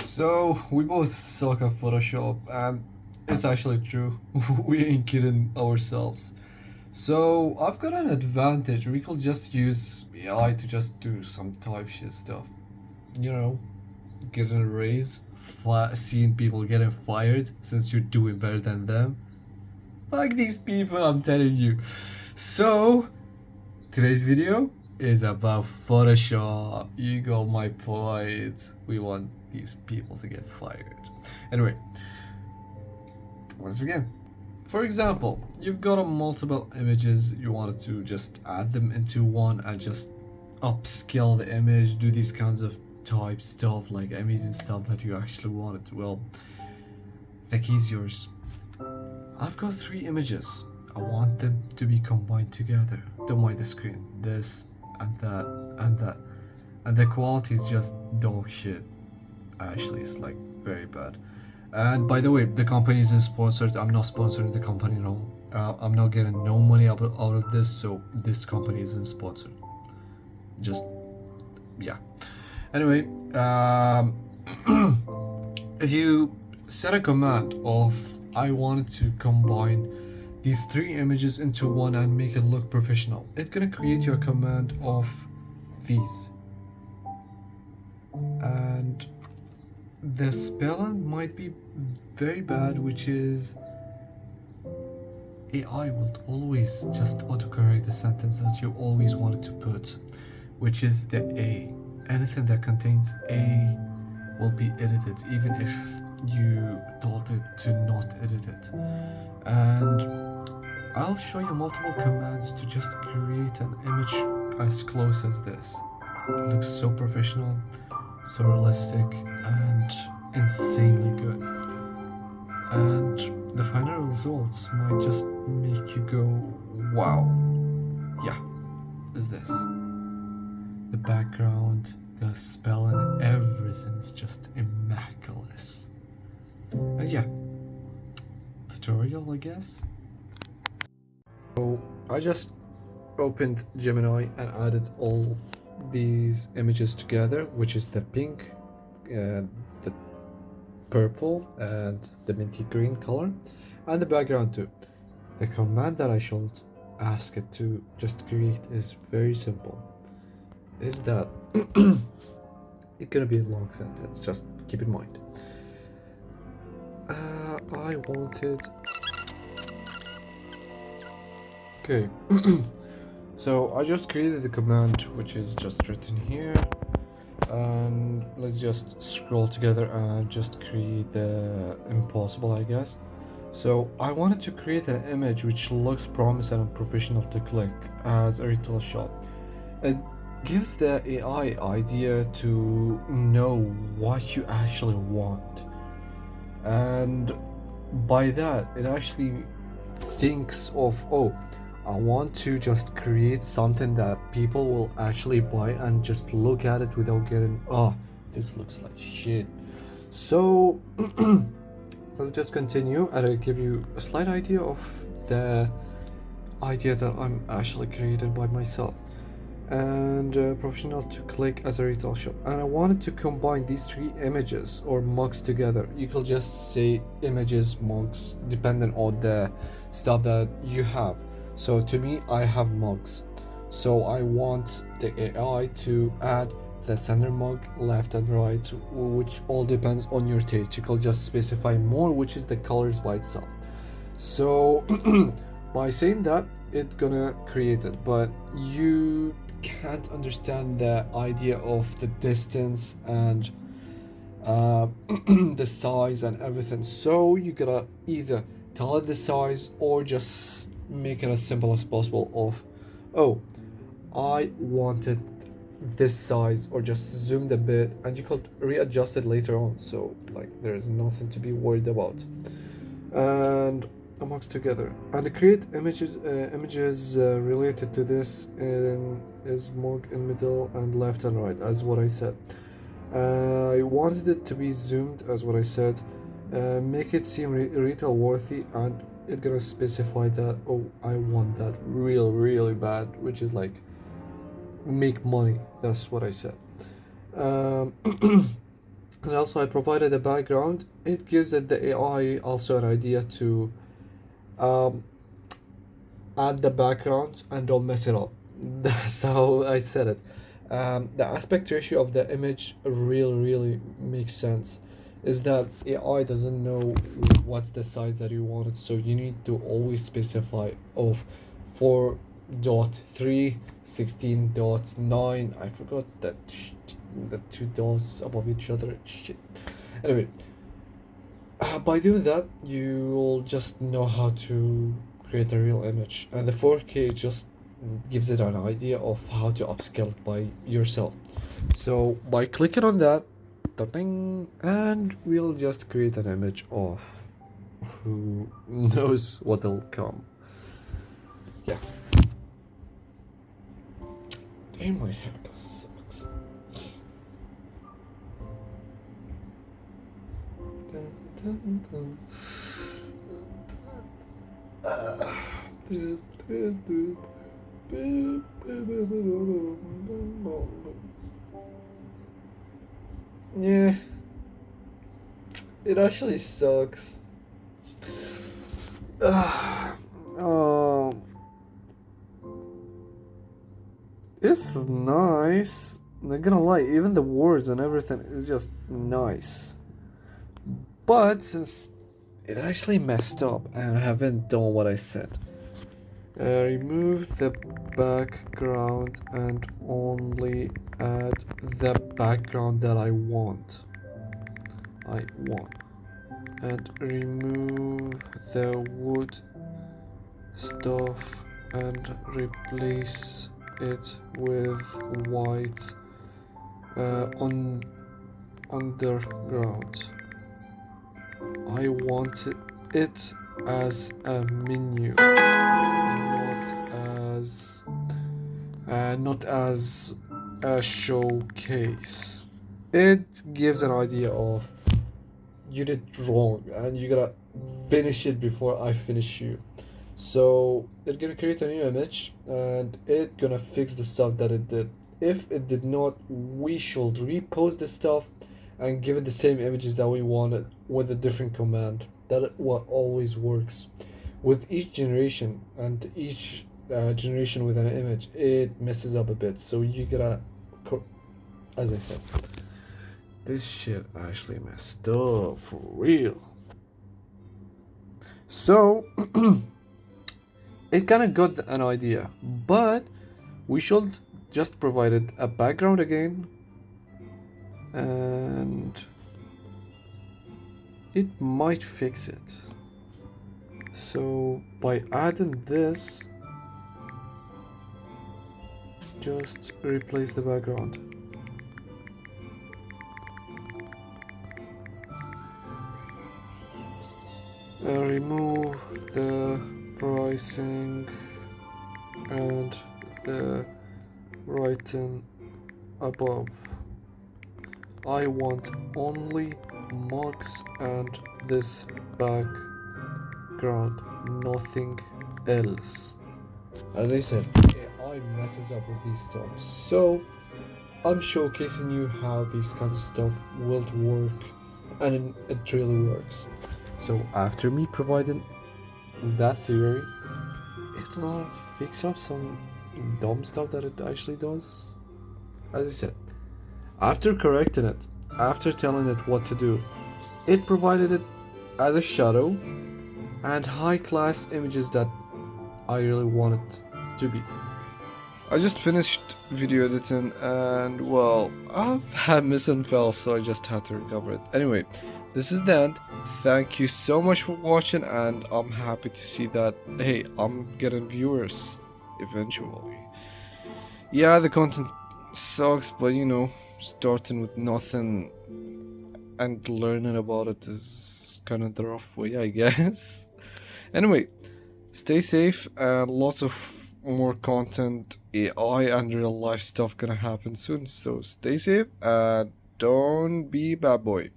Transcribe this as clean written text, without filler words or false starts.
So we both suck at Photoshop, and it's actually true. We ain't kidding ourselves. So I've got an advantage. We could just use AI to just do some type shit stuff. You know, getting a raise, seeing people getting fired since you're doing better than them. Fuck these people, I'm telling you. So today's video is about Photoshop. You got my point. We want these people to get fired. Anyway, let's begin. For example, you've got a multiple images, you wanted to just add them into one and just upscale the image, do these kinds of type stuff, like amazing stuff that you actually wanted. Well, the key's yours. I've got 3 images. I want them to be combined together. Don't mind the screen. This and that and that. And the quality is just dog shit. Actually, it's like very bad. And by the way, the company isn't sponsored. I'm not sponsoring the company at all. I'm not getting no money out of this, so this company isn't sponsored. Just, yeah. Anyway, if you set a command of I wanted to combine these 3 images into one and make it look professional, it's gonna create you a command of these. And the spelling might be very bad, which is AI will always just autocorrect the sentence that you always wanted to put, which is the A. Anything that contains A will be edited, even if you told it to not edit it. And I'll show you multiple commands to just create an image as close as this. It looks so professional, so realistic, and insanely good. And the final results might just make you go, wow. Yeah, is this. The background, the spelling, everything is just immaculate. And yeah, tutorial, I guess. So I just opened Gemini and added all these images together, which is the pink, the purple, and the minty green color, and the background too. The command that I should ask it to just create is very simple. Is that it's gonna be a long sentence, just keep in mind. I wanted. Okay. So I just created the command, which is just written here, and let's just scroll together and just create the impossible, I guess. So I wanted to create an image which looks promising and professional to click as a retail shop. It gives the AI idea to know what you actually want, and by that it actually thinks of, oh, I want to just create something that people will actually buy and just look at it without getting, oh, this looks like shit. So let's just continue, and I'll give you a slight idea of the idea that I'm actually created by myself. And professional to click as a retail shop. And I wanted to combine these 3 images or mugs together. You could just say images, mugs, depending on the stuff that you have. So to me, I have mugs. So I want the AI to add the center mug, left and right, which all depends on your taste. You could just specify more, which is the colors by itself. So by saying that, it's gonna create it, but you can't understand the idea of the distance and the size and everything. So you gotta either tell it the size or just make it as simple as possible of, oh, I wanted this size, or just zoomed a bit, and you could readjust it later on, so like there is nothing to be worried about. And amongst together, and the create images related to this is mug in middle and left and right, as what I said. I wanted it to be zoomed, as what I said, make it seem retail worthy, and it's gonna specify that, oh, I want that really bad, which is like make money. That's what I said. And also I provided a background. It gives it the AI also an idea to um, add the background and don't mess it up. That's how I said it. The aspect ratio of the image really makes sense. Is that AI doesn't know what's the size that you wanted, so you need to always specify of 4.3, 16.9. I forgot that the two dots above each other. Shit. Anyway, by doing that, you'll just know how to create a real image, and the 4K just gives it an idea of how to upscale it by yourself. So by clicking on that, and we'll just create an image of who knows what'll come. Yeah. Damn, my haircut sucks. Yeah, it actually sucks. It's nice. I'm not gonna lie, even the words and everything is just nice. But since it actually messed up and I haven't done what I said, remove the background and only add the background that I want. And remove the wood stuff and replace it with white on underground. I want it as a menu, not as a showcase. It gives an idea of you did wrong and you gotta finish it before I finish you. So it's gonna create a new image and it gonna fix the stuff that it did. If it did not, we should repost the stuff and give it the same images that we wanted with a different command. That what always works. With each generation and each generation with an image, it messes up a bit. So you gotta, as I said, this shit actually messed up for real. So it kind of got an idea, but we should just provide it a background again, and it might fix it. So by adding this, just replace the background. Remove the pricing and the writing above. I want only mugs and this background, nothing else. As I said, AI messes up with these stuff, so I'm showcasing you how these kinds of stuff will work, and it really works. So after me providing that theory, it'll fix up some dumb stuff that it actually does. As I said, after correcting it, after telling it what to do, it provided it as a shadow and high class images that I really wanted to be. I just finished video editing and well, I've had miss and fell, so I just had to recover it. Anyway, this is the end. Thank you so much for watching, and I'm happy to see that, hey, I'm getting viewers eventually. Yeah, the content sucks, but you know, starting with nothing and learning about it is kind of the rough way, I guess. Anyway, stay safe, and lots of more content, AI and real life stuff gonna happen soon, so stay safe and don't be bad boy.